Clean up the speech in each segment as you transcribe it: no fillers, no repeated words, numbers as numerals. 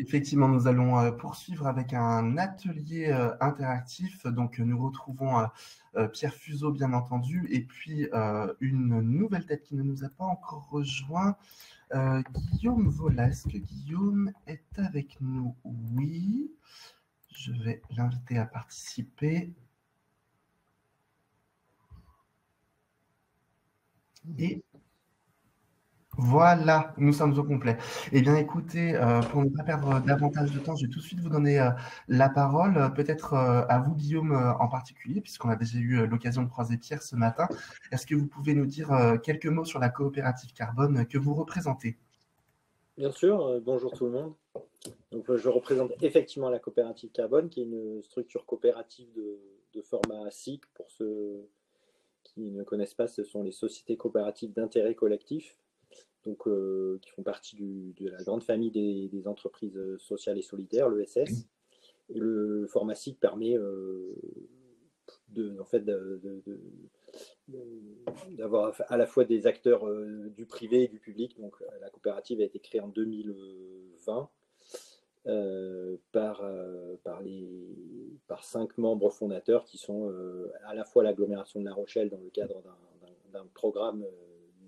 Effectivement, nous allons poursuivre avec un atelier interactif. Donc, nous retrouvons Pierre Fuseau, bien entendu, et puis une nouvelle tête qui ne nous a pas encore rejoint, Guillaume Volesque. Guillaume est avec nous, oui. Je vais l'inviter à participer. Et voilà, nous sommes au complet. Eh bien, écoutez, pour ne pas perdre davantage de temps, je vais tout de suite vous donner la parole, peut-être à vous, Guillaume, en particulier, puisqu'on a déjà eu l'occasion de croiser Pierre ce matin. Est-ce que vous pouvez nous dire quelques mots sur la coopérative carbone que vous représentez? Bien sûr, bonjour tout le monde. Donc, je représente effectivement la coopérative Carbone, qui est une structure coopérative de format SIC. Pour ceux qui ne connaissent pas, ce sont les sociétés coopératives d'intérêt collectif, donc, qui font partie de la grande famille des entreprises sociales et solidaires, l'ESS. Et le format SIC permet en fait, d'avoir à la fois des acteurs du privé et du public. Donc, la coopérative a été créée en 2020 par 5 membres fondateurs qui sont à la fois l'agglomération de La Rochelle dans le cadre d'un programme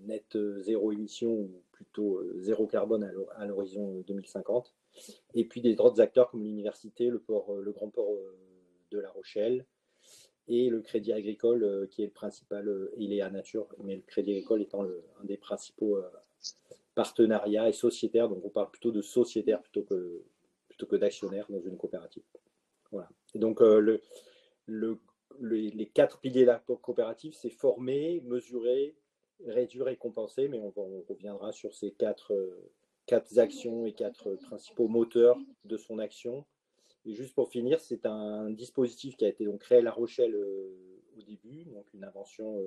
net zéro émission, ou plutôt zéro carbone à l'horizon 2050, et puis des autres acteurs comme l'université, le grand port de La Rochelle, et le Crédit Agricole, qui est le principal, il est à nature, mais le Crédit Agricole étant un des principaux partenariats et sociétaires. Donc on parle plutôt de sociétaire plutôt que d'actionnaire dans une coopérative. Voilà. Et donc les 4 piliers de la coopérative, c'est former, mesurer, réduire et compenser, mais on reviendra sur ces 4 actions et 4 principaux moteurs de son action. Et juste pour finir, c'est un dispositif qui a été donc créé à La Rochelle au début, donc une invention,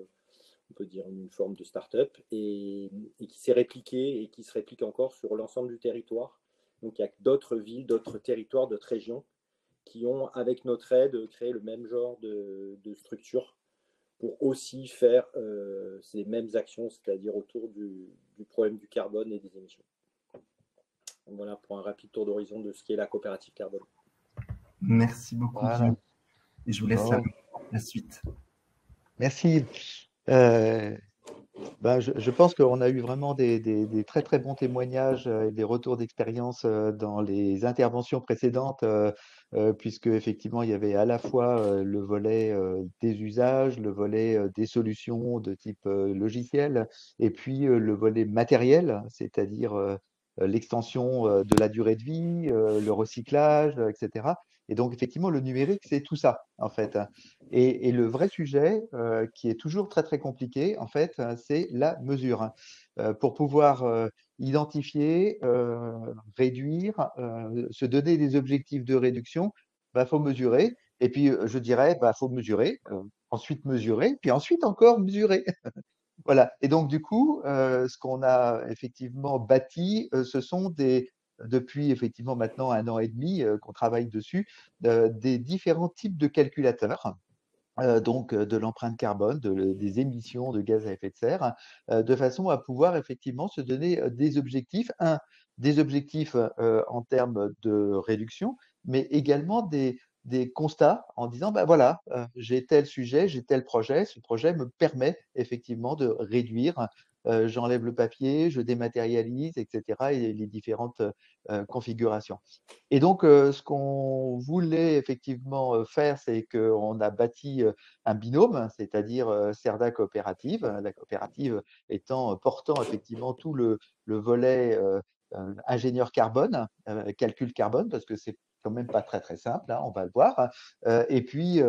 on peut dire une forme de start-up, et qui s'est répliqué et qui se réplique encore sur l'ensemble du territoire. Donc il y a d'autres villes, d'autres territoires, d'autres régions qui ont, avec notre aide, créé le même genre de structure pour aussi faire ces mêmes actions, c'est-à-dire autour du problème du carbone et des émissions. Donc voilà pour un rapide tour d'horizon de ce qu'est la coopérative carbone. Merci beaucoup, Voilà. Guillaume. Et je vous laisse Bon, la suite. merci. Je pense qu'on a eu vraiment des très très bons témoignages et des retours d'expérience dans les interventions précédentes, puisque effectivement il y avait à la fois le volet des usages, le volet des solutions de type logiciel, et puis le volet matériel, c'est-à-dire l'extension de la durée de vie, le recyclage, etc. Et donc effectivement le numérique, c'est tout ça en fait. Et le vrai sujet, qui est toujours très très compliqué, en fait, c'est la mesure. Pour pouvoir identifier, réduire, se donner des objectifs de réduction, faut mesurer. Et puis, je dirais, faut mesurer, ensuite mesurer, puis ensuite encore mesurer. Voilà. Et donc, du coup, ce qu'on a effectivement bâti, ce sont depuis effectivement maintenant 1 an et demi qu'on travaille dessus, des différents types de calculateurs. Donc de l'empreinte carbone, des émissions de gaz à effet de serre, de façon à pouvoir effectivement se donner des objectifs, des objectifs en termes de réduction, mais également des constats en disant, voilà, j'ai tel sujet, j'ai tel projet, ce projet me permet effectivement de réduire, j'enlève le papier, je dématérialise, etc., et les différentes configurations. Et donc, ce qu'on voulait effectivement faire, c'est qu'on a bâti un binôme, c'est-à-dire Cerda Coopérative, la coopérative portant effectivement tout le volet ingénieur carbone, calcul carbone, parce que c'est quand même pas très très simple, hein, on va le voir. Et puis,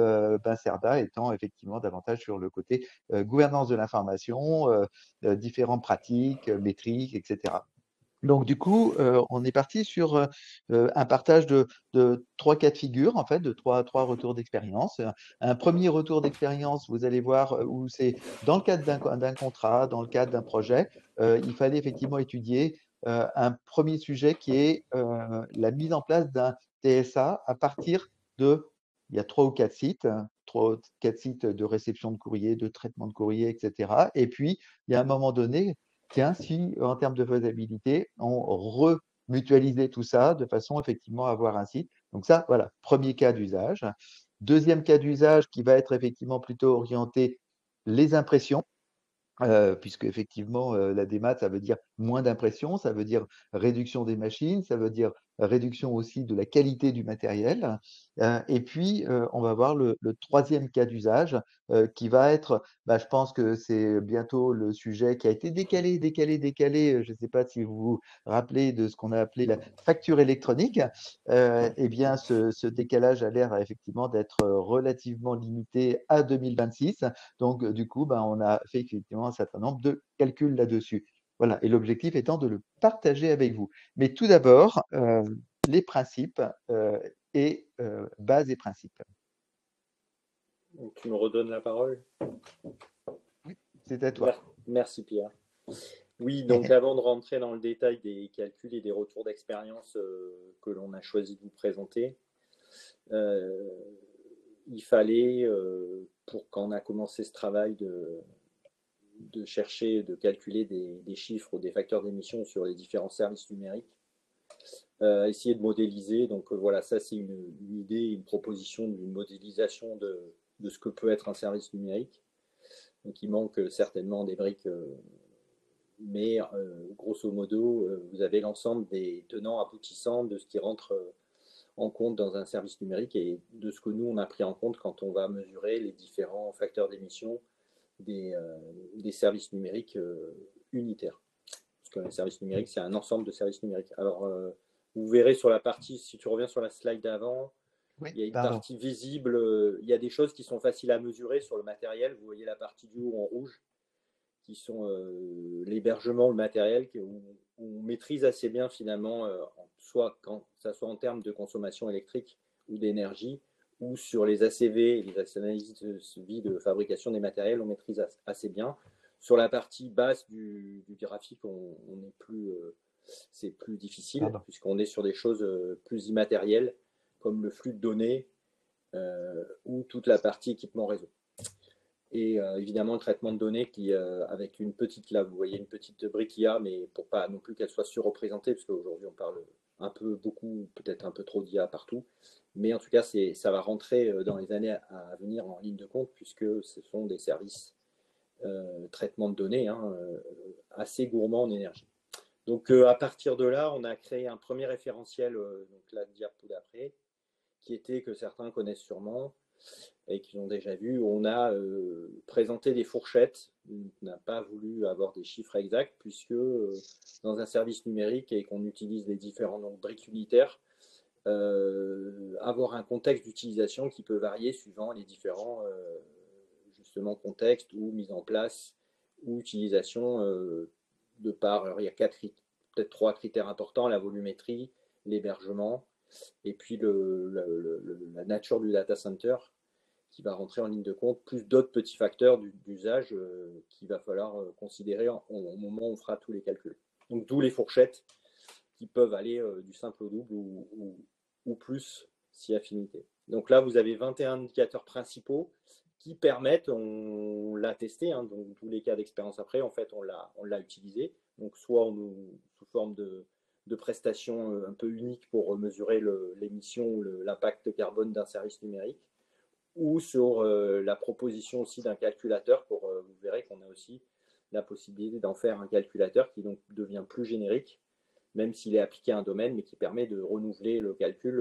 Cerda étant effectivement davantage sur le côté gouvernance de l'information, différentes pratiques, métriques, etc. Donc, du coup, on est parti sur un partage de 3 cas de figure, en fait, de trois retours d'expérience. Un premier retour d'expérience, vous allez voir, où c'est dans le cadre d'un contrat, dans le cadre d'un projet, il fallait effectivement étudier un premier sujet qui est la mise en place d'un TSA à partir il y a 3 ou 4 sites, 3 ou 4 sites de réception de courrier, de traitement de courrier, etc. Et puis, il y a un moment donné, tiens, si en termes de faisabilité, on mutualiser tout ça de façon effectivement à avoir un site. Donc ça, voilà, premier cas d'usage. Deuxième cas d'usage qui va être effectivement plutôt orienté les impressions. Puisque effectivement, la démat, ça veut dire moins d'impression, ça veut dire réduction des machines, ça veut dire réduction aussi de la qualité du matériel. Et puis, on va voir le troisième cas d'usage qui va être, bah, je pense que c'est bientôt le sujet qui a été décalé. Je ne sais pas si vous vous rappelez de ce qu'on a appelé la facture électronique. Eh bien, ce décalage a l'air effectivement d'être relativement limité à 2026. Donc, du coup, ben, on a fait effectivement un certain nombre de calculs là-dessus. Voilà. Et l'objectif étant de le partager avec vous. Mais tout d'abord, les principes et bases et principes. Donc, tu me redonnes la parole. Oui, c'est à toi. Merci Pierre. Oui, donc avant de rentrer dans le détail des calculs et des retours d'expérience que l'on a choisi de vous présenter, il fallait, pour quand on a commencé ce travail de chercher, de calculer des chiffres ou des facteurs d'émission sur les différents services numériques, essayer de modéliser. Donc voilà, ça c'est une idée, une proposition d'une modélisation de ce que peut être un service numérique. Donc il manque certainement des briques, mais grosso modo, vous avez l'ensemble des tenants aboutissants de ce qui rentre en compte dans un service numérique et de ce que nous on a pris en compte quand on va mesurer les différents facteurs d'émission des services numériques unitaires. Parce qu'un service numérique, c'est un ensemble de services numériques. Alors, vous verrez sur la partie, si tu reviens sur la slide d'avant, Oui, il y a une pardon. partie visible, il y a des choses qui sont faciles à mesurer sur le matériel. Vous voyez la partie du haut en rouge, qui sont l'hébergement, le matériel, où on maîtrise assez bien finalement, soit quand ça soit en termes de consommation électrique ou d'énergie, ou sur les ACV, les analyses de vie de fabrication des matériels, on maîtrise assez bien. Sur la partie basse du graphique, on est plus, c'est plus difficile, puisqu'on est sur des choses plus immatérielles, comme le flux de données ou toute la partie équipement réseau. Et évidemment le traitement de données qui, avec une petite, là vous voyez une petite brique IA, mais pour pas non plus qu'elle soit surreprésentée, parce qu'aujourd'hui on parle un peu, beaucoup, peut-être un peu trop d'IA partout, mais en tout cas ça va rentrer dans les années à venir en ligne de compte, puisque ce sont des services traitement de données assez gourmands en énergie. Donc à partir de là, on a créé un premier référentiel, donc la diapo d'après, qui était, que certains connaissent sûrement et qui l'ont déjà vu. On a présenté des fourchettes. On n'a pas voulu avoir des chiffres exacts, puisque dans un service numérique et qu'on utilise les différents nombres de briques unitaires, avoir un contexte d'utilisation qui peut varier suivant les différents justement contextes ou mise en place ou utilisation de par. Alors il y a peut-être 3 critères importants: la volumétrie, l'hébergement, et puis la nature du data center, qui va rentrer en ligne de compte, plus d'autres petits facteurs d'usage qu'il va falloir considérer au moment où on fera tous les calculs. Donc d'où les fourchettes qui peuvent aller du simple au double ou plus si affinité. Donc là, vous avez 21 indicateurs principaux qui permettent, on l'a testé, donc tous les cas d'expérience après, en fait, on l'a utilisé. Donc soit sous forme de prestations un peu uniques pour mesurer l'émission ou l'impact carbone d'un service numérique, ou sur la proposition aussi d'un calculateur. Vous verrez qu'on a aussi la possibilité d'en faire un calculateur qui donc devient plus générique, même s'il est appliqué à un domaine, mais qui permet de renouveler le calcul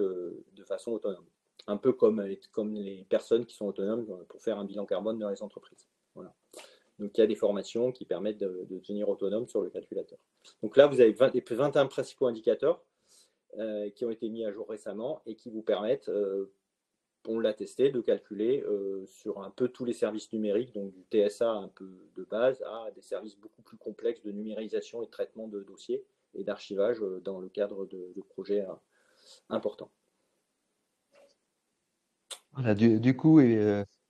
de façon autonome. Un peu comme les personnes qui sont autonomes pour faire un bilan carbone dans les entreprises. Voilà. Donc il y a des formations qui permettent de devenir autonome sur le calculateur. Donc là, vous avez 21 principaux indicateurs qui ont été mis à jour récemment et qui vous permettent, on l'a testé, de calculer sur un peu tous les services numériques, donc du TSA un peu de base à des services beaucoup plus complexes de numérisation et de traitement de dossiers et d'archivage dans le cadre de projets importants. Voilà, du coup,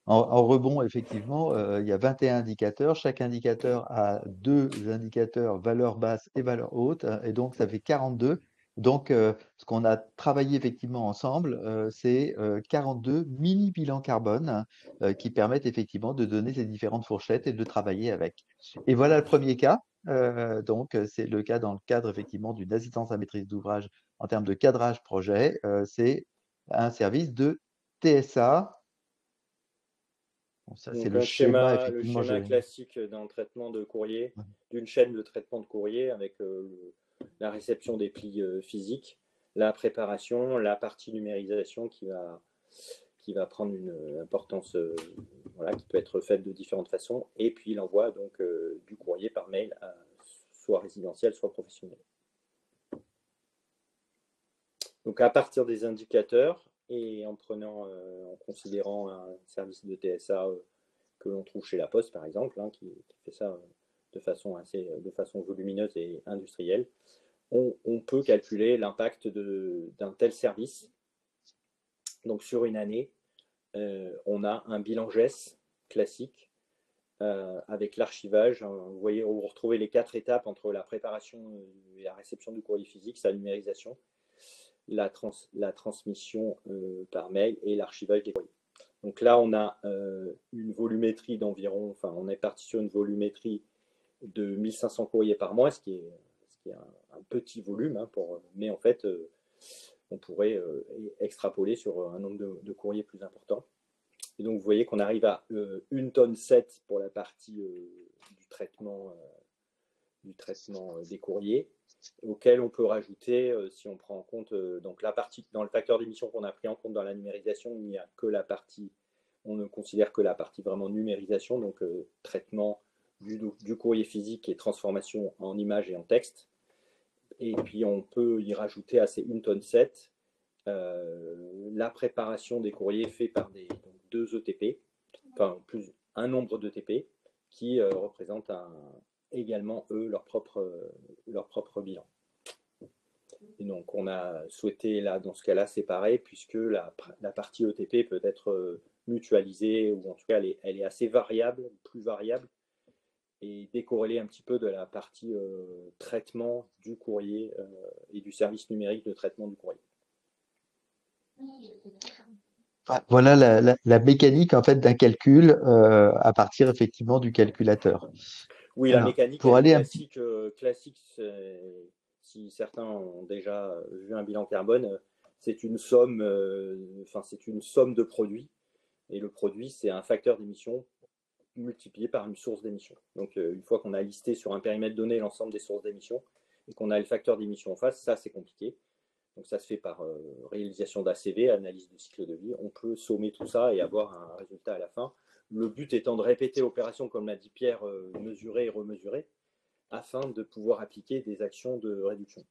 en rebond, effectivement, il y a 21 indicateurs. Chaque indicateur a 2 indicateurs, valeur basse et valeur haute, et donc ça fait 42. Donc, ce qu'on a travaillé effectivement ensemble, c'est 42 mini bilans carbone qui permettent effectivement de donner ces différentes fourchettes et de travailler avec. Et voilà le premier cas. Donc, c'est le cas dans le cadre effectivement d'une assistance à maîtrise d'ouvrage en termes de cadrage projet. C'est un service de TSA. Bon, ça, c'est Donc le schéma, le effectivement. schéma classique dans le traitement de courrier, d'une chaîne de traitement de courrier avec la réception des plis physiques, la préparation, la partie numérisation qui va prendre une importance voilà, qui peut être faite de différentes façons, et puis l'envoi donc du courrier par mail, soit résidentiel, soit professionnel. Donc à partir des indicateurs et en considérant un service de TSA que l'on trouve chez La Poste par exemple, hein, qui fait ça de façon volumineuse et industrielle, on peut calculer l'impact d'un tel service. Donc sur une année, on a un bilan GES classique avec l'archivage. Vous voyez, vous retrouvez les 4 étapes entre la préparation et la réception du courrier physique, sa numérisation, la transmission par mail et l'archivage des courriers. Donc là, on a une volumétrie d'environ, enfin, on est parti sur une volumétrie de 1500 courriers par mois, ce qui est un petit volume, hein, mais en fait, on pourrait extrapoler sur un nombre de courriers plus important. Et donc, vous voyez qu'on arrive à 1,7 tonne pour la partie du traitement des courriers, auquel on peut rajouter, si on prend en compte donc la partie dans le facteur d'émission qu'on a pris en compte dans la numérisation, il n'y a que la partie, on ne considère que la partie vraiment numérisation, donc traitement du courrier physique et transformation en image et en texte. Et puis on peut y rajouter à ces 1,7 tonne la préparation des courriers faits par donc 2 ETP, enfin plus un nombre d'ETP qui représentent également eux leur propre bilan. Et donc on a souhaité là dans ce cas-là séparer, puisque la partie ETP peut être mutualisée, ou en tout cas elle est assez variable, plus variable, et décorrélée un petit peu de la partie traitement du courrier et du service numérique de traitement du courrier. Voilà la mécanique en fait d'un calcul à partir effectivement du calculateur. Oui, la Alors, mécanique, pour elle est aller classique. Si certains ont déjà vu un bilan carbone, c'est une somme, c'est une somme de produits. Et le produit, c'est un facteur d'émission multiplié par une source d'émission. Donc, une fois qu'on a listé sur un périmètre donné l'ensemble des sources d'émission et qu'on a le facteur d'émission en face, ça, c'est compliqué. Donc, ça se fait par réalisation d'ACV, analyse de cycle de vie. On peut sommer tout ça et avoir un résultat à la fin. Le but étant de répéter l'opération, comme l'a dit Pierre, mesurer et remesurer, afin de pouvoir appliquer des actions de réduction.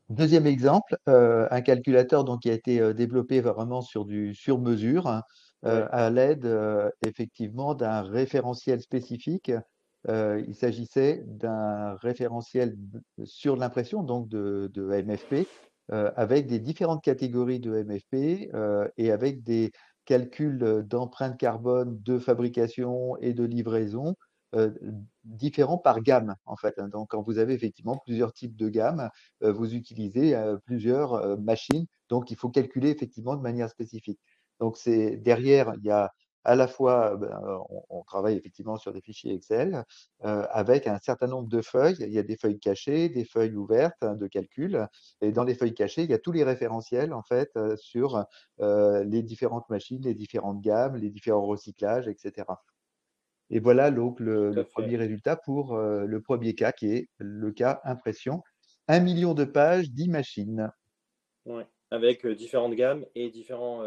Deuxième exemple, un calculateur donc, qui a été développé vraiment sur du sur-mesure, hein, à l'aide effectivement d'un référentiel spécifique. Il s'agissait d'un référentiel sur l'impression, donc de MFP, avec des différentes catégories de MFP et avec des calculs d'empreinte carbone de fabrication et de livraison différents par gamme, en fait. Donc, quand vous avez effectivement plusieurs types de gammes, vous utilisez plusieurs machines, donc il faut calculer effectivement de manière spécifique. Donc, derrière, il y a à la fois, on travaille effectivement sur des fichiers Excel avec un certain nombre de feuilles. Il y a des feuilles cachées, des feuilles ouvertes de calcul. Et dans les feuilles cachées, il y a tous les référentiels en fait sur les différentes machines, les différentes gammes, les différents recyclages, etc. Et voilà donc le premier résultat pour le premier cas qui est le cas impression. 1 million de pages, 10 machines. Ouais, avec différentes gammes et différents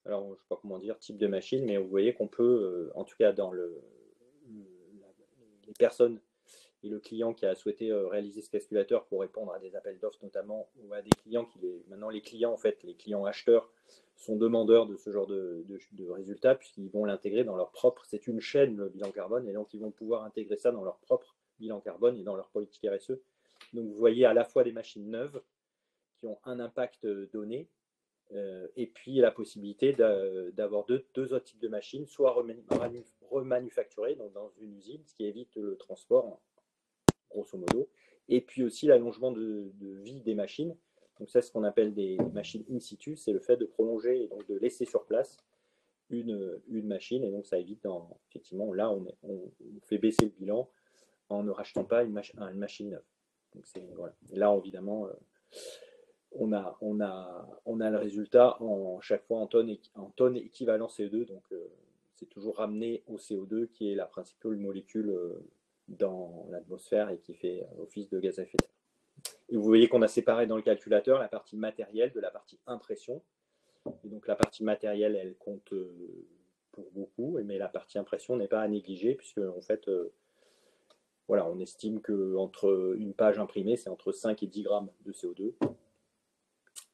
alors je ne sais pas comment dire, type de machine, mais vous voyez qu'on peut, en tout cas dans les personnes et le client qui a souhaité réaliser ce calculateur pour répondre à des appels d'offres notamment, ou à des clients maintenant les clients en fait, les clients acheteurs sont demandeurs de ce genre de résultats, puisqu'ils vont l'intégrer dans leur propre, c'est une chaîne le bilan carbone, et donc ils vont pouvoir intégrer ça dans leur propre bilan carbone et dans leur politique RSE. Donc vous voyez à la fois des machines neuves qui ont un impact donné, et puis la possibilité d'avoir deux autres types de machines, soit remanufacturées donc dans une usine, ce qui évite le transport, grosso modo, et puis aussi l'allongement de vie des machines. Donc ça, c'est ce qu'on appelle des machines in situ, c'est le fait de prolonger et donc de laisser sur place une machine, et donc ça évite, effectivement, là, on fait baisser le bilan en ne rachetant pas une machine neuve. Donc voilà. Et là, évidemment, on a le résultat chaque fois en tonnes équivalent CO2, donc c'est toujours ramené au CO2 qui est la principale molécule dans l'atmosphère et qui fait office de gaz à effet de serre. Et vous voyez qu'on a séparé dans le calculateur la partie matérielle de la partie impression. Et donc la partie matérielle, elle compte pour beaucoup, mais la partie impression n'est pas à négliger, puisque en fait, voilà, on estime qu'entre une page imprimée, c'est entre 5 et 10 grammes de CO2.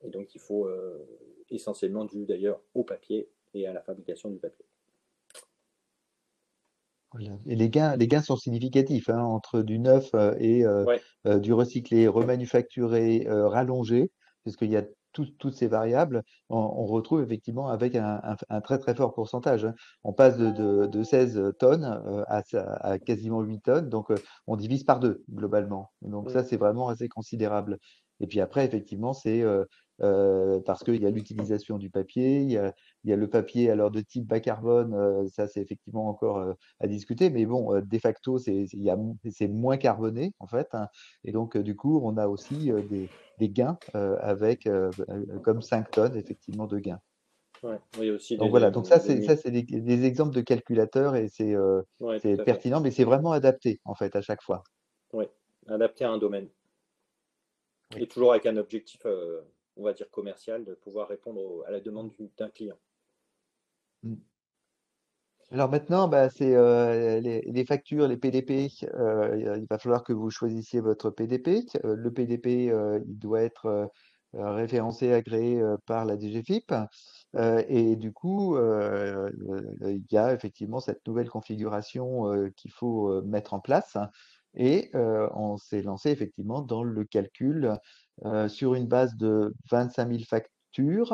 Et donc il faut essentiellement dû d'ailleurs au papier et à la fabrication du papier. Voilà. Et les gains sont significatifs, hein, entre du neuf et Ouais. du recyclé, remanufacturé, rallongé, puisqu'il y a toutes ces variables, on retrouve effectivement avec un très très fort pourcentage, hein. On passe de 16 tonnes à quasiment 8 tonnes, donc on divise par deux globalement. Donc ça, c'est vraiment assez considérable. Et puis après, effectivement, c'est parce qu'il y a l'utilisation du papier, il y a le papier alors de type bas carbone, ça c'est effectivement encore à discuter, mais bon, de facto, c'est moins carboné, en fait, hein. Et donc, du coup, on a aussi des gains avec comme 5 tonnes, effectivement, de gains. Ouais. Oui, aussi Donc voilà, donc ça, des c'est des exemples de calculateurs et ouais, c'est tout à fait. pertinent, mais c'est vraiment adapté, en fait, à chaque fois. Ouais. Adapté à un domaine. Oui. Et toujours avec un objectif, on va dire commercial, de pouvoir répondre à la demande d'un client. Mm. Alors maintenant, bah, c'est les factures, les PDP. Il va falloir que vous choisissiez votre PDP. Le PDP, il doit être référencé, agréé par la DGFiP. Et du coup, il y a effectivement cette nouvelle configuration qu'il faut mettre en place. Et on s'est lancé effectivement dans le calcul sur une base de 25 000 factures.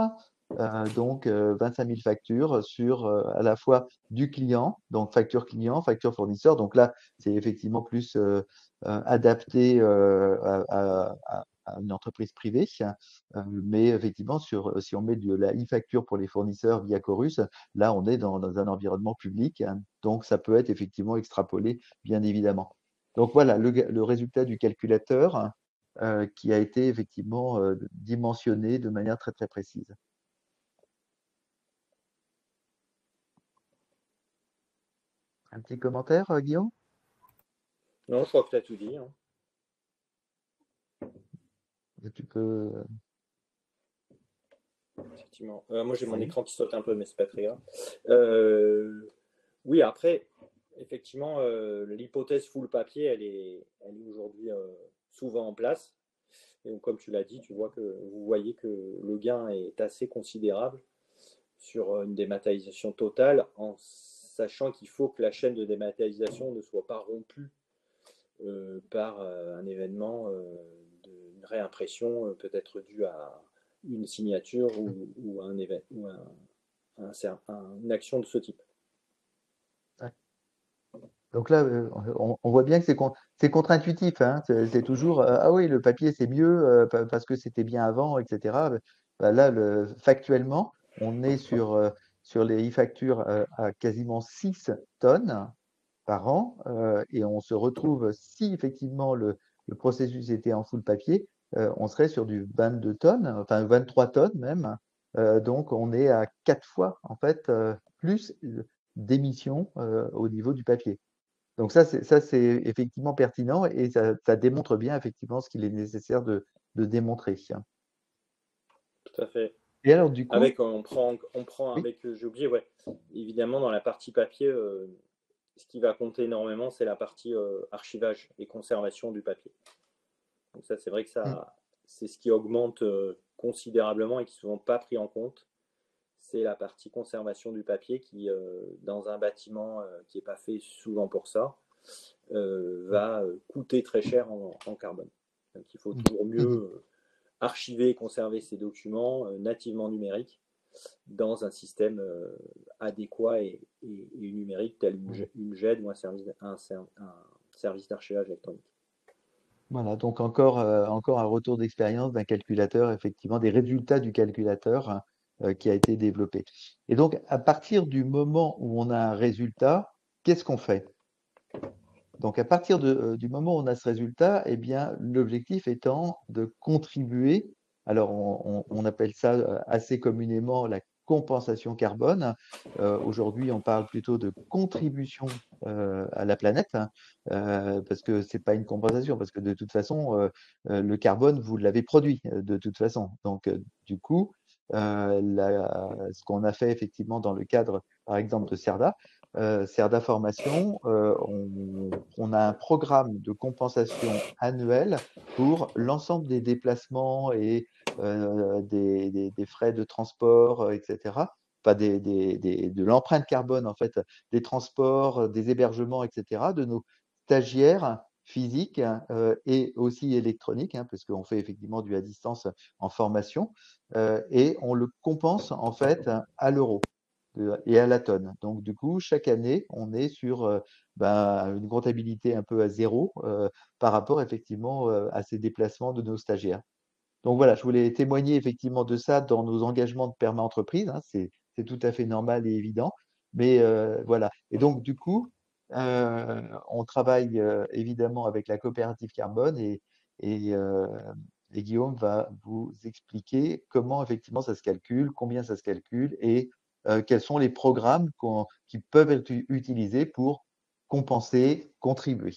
Donc 25 000 factures sur à la fois du client, donc facture client, facture fournisseur. Donc là, c'est effectivement plus adapté à une entreprise privée. Mais effectivement, si on met de la e-facture pour les fournisseurs via Chorus, là, on est dans un environnement public, hein. Donc ça peut être effectivement extrapolé, bien évidemment. Donc voilà le résultat du calculateur qui a été effectivement dimensionné de manière très très précise. Un petit commentaire, Guillaume? Non, je crois que tu as tout dit, hein. Tu peux. Effectivement. Moi, j'ai mon Oui. écran qui saute un peu, mais c'est pas très grave. Oui, après, effectivement, l'hypothèse full papier, elle est aujourd'hui souvent en place. Et donc, comme tu l'as dit, vous voyez que le gain est assez considérable sur une dématérialisation totale, en sachant qu'il faut que la chaîne de dématérialisation ne soit pas rompue par un événement d'une réimpression peut-être due à une signature ou un événement ou une action de ce type. Ouais. Donc là, on voit bien que c'est contre-intuitif, hein. C'est toujours ah oui, le papier c'est mieux parce que c'était bien avant, etc. Bah là, factuellement, on est sur les e-factures à quasiment 6 tonnes par an et on se retrouve, si effectivement le processus était en full papier, on serait sur du 22 tonnes, enfin 23 tonnes même. Donc on est à 4 fois en fait plus d'émissions au niveau du papier. Donc ça, c'est effectivement pertinent et ça démontre bien effectivement ce qu'il est nécessaire de démontrer. Tout à fait. Et alors du coup, On prend oui, avec, j'ai oublié, ouais, évidemment, dans la partie papier, ce qui va compter énormément, c'est la partie archivage et conservation du papier. Donc ça, c'est vrai que mm, c'est ce qui augmente considérablement et qui n'est souvent pas pris en compte. C'est la partie conservation du papier qui, dans un bâtiment qui n'est pas fait souvent pour ça, va coûter très cher en carbone. Donc il faut mm, toujours mieux mm, archiver et conserver ces documents nativement numériques dans un système adéquat et numérique tel voilà. une GED ou un service d'archivage électronique. Voilà, donc encore un retour d'expérience d'un calculateur, effectivement, des résultats du calculateur qui a été développé. Et donc, à partir du moment où on a un résultat, qu'est-ce qu'on fait? Donc, à partir du moment où on a ce résultat, eh bien, l'objectif étant de contribuer, alors on appelle ça assez communément la compensation carbone. Aujourd'hui, on parle plutôt de contribution à la planète, hein, parce que c'est pas une compensation, parce que de toute façon, le carbone, vous l'avez produit de toute façon. Donc, du coup, ce qu'on a fait effectivement dans le cadre, par exemple, de CERDA Formation, on a un programme de compensation annuel pour l'ensemble des déplacements et des frais de transport, etc. Enfin, de l'empreinte carbone, en fait, des transports, des hébergements, etc., de nos stagiaires physiques et aussi électroniques, hein, parce qu'on fait effectivement du à distance en formation, et on le compense en fait à l'euro et à la tonne. Donc, du coup, chaque année, on est sur une comptabilité un peu à zéro par rapport effectivement à ces déplacements de nos stagiaires. Donc voilà, je voulais témoigner effectivement de ça dans nos engagements de perma-entreprise, hein, c'est tout à fait normal et évident. Mais voilà. Et donc, du coup, on travaille évidemment avec la coopérative carbone et, euh, et Guillaume va vous expliquer comment effectivement ça se calcule, combien ça se calcule et quels sont les programmes qui peuvent être utilisés pour compenser, contribuer.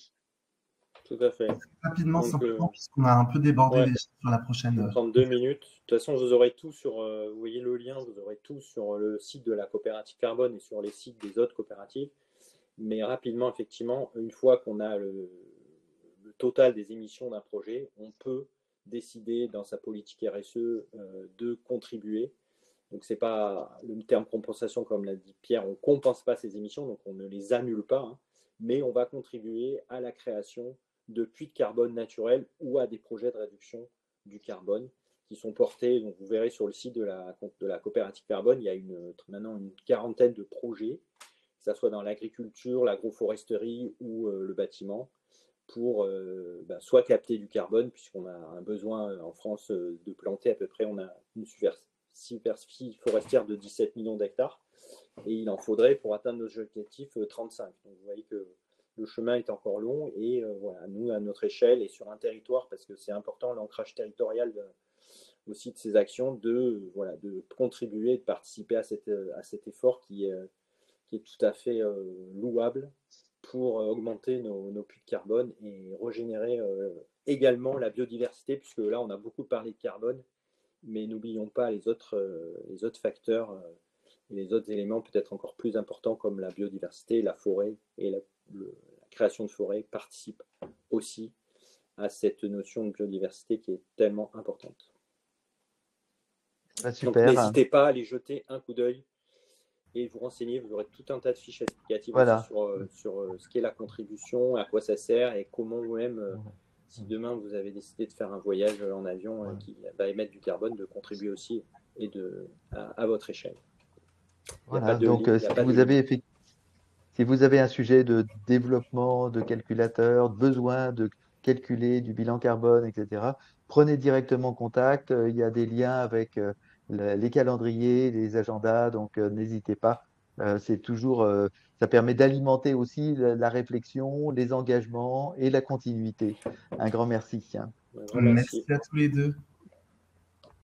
Tout à fait. Rapidement, Donc, simplement, puisqu'on a un peu débordé ouais, déjà sur la je prochaine. vais prendre 2 minutes. De toute façon, vous aurez tout sur, vous voyez le lien, vous aurez tout sur le site de la coopérative carbone et sur les sites des autres coopératives. Mais rapidement, effectivement, une fois qu'on a le total des émissions d'un projet, on peut décider dans sa politique RSE de contribuer. Donc, c'est pas le terme compensation, comme l'a dit Pierre, on ne compense pas ces émissions, donc on ne les annule pas, hein, mais on va contribuer à la création de puits de carbone naturels ou à des projets de réduction du carbone qui sont portés. Donc, vous verrez sur le site de la coopérative carbone, il y a maintenant une quarantaine de projets, que ce soit dans l'agriculture, l'agroforesterie ou le bâtiment, pour soit capter du carbone, puisqu'on a un besoin en France de planter à peu près, on a une superficie forestière de 17 millions d'hectares, et il en faudrait pour atteindre nos objectifs 35. Donc vous voyez que le chemin est encore long, et voilà, nous, à notre échelle et sur un territoire, parce que c'est important l'ancrage territorial aussi de ces actions, de contribuer, de participer à cet effort qui est tout à fait louable pour augmenter nos puits de carbone et régénérer également la biodiversité, puisque là, on a beaucoup parlé de carbone, mais n'oublions pas les autres facteurs et les autres éléments peut-être encore plus importants comme la biodiversité, la forêt et la création de forêts participent aussi à cette notion de biodiversité qui est tellement importante. Donc Super. n'hésitez pas à aller jeter un coup d'œil et vous renseigner, vous aurez tout un tas de fiches explicatives Voilà. aussi sur ce qu'est la contribution, à quoi ça sert et comment vous-même, si demain vous avez décidé de faire un voyage en avion qui va émettre du carbone, de contribuer aussi et à votre échelle. Voilà. Donc, si vous avez un sujet de développement de calculateur, besoin de calculer du bilan carbone, etc., prenez directement contact. Il y a des liens avec les calendriers, les agendas, donc n'hésitez pas. C'est toujours, ça permet d'alimenter aussi la réflexion, les engagements et la continuité. Un grand merci. Un grand merci. Merci à tous les deux.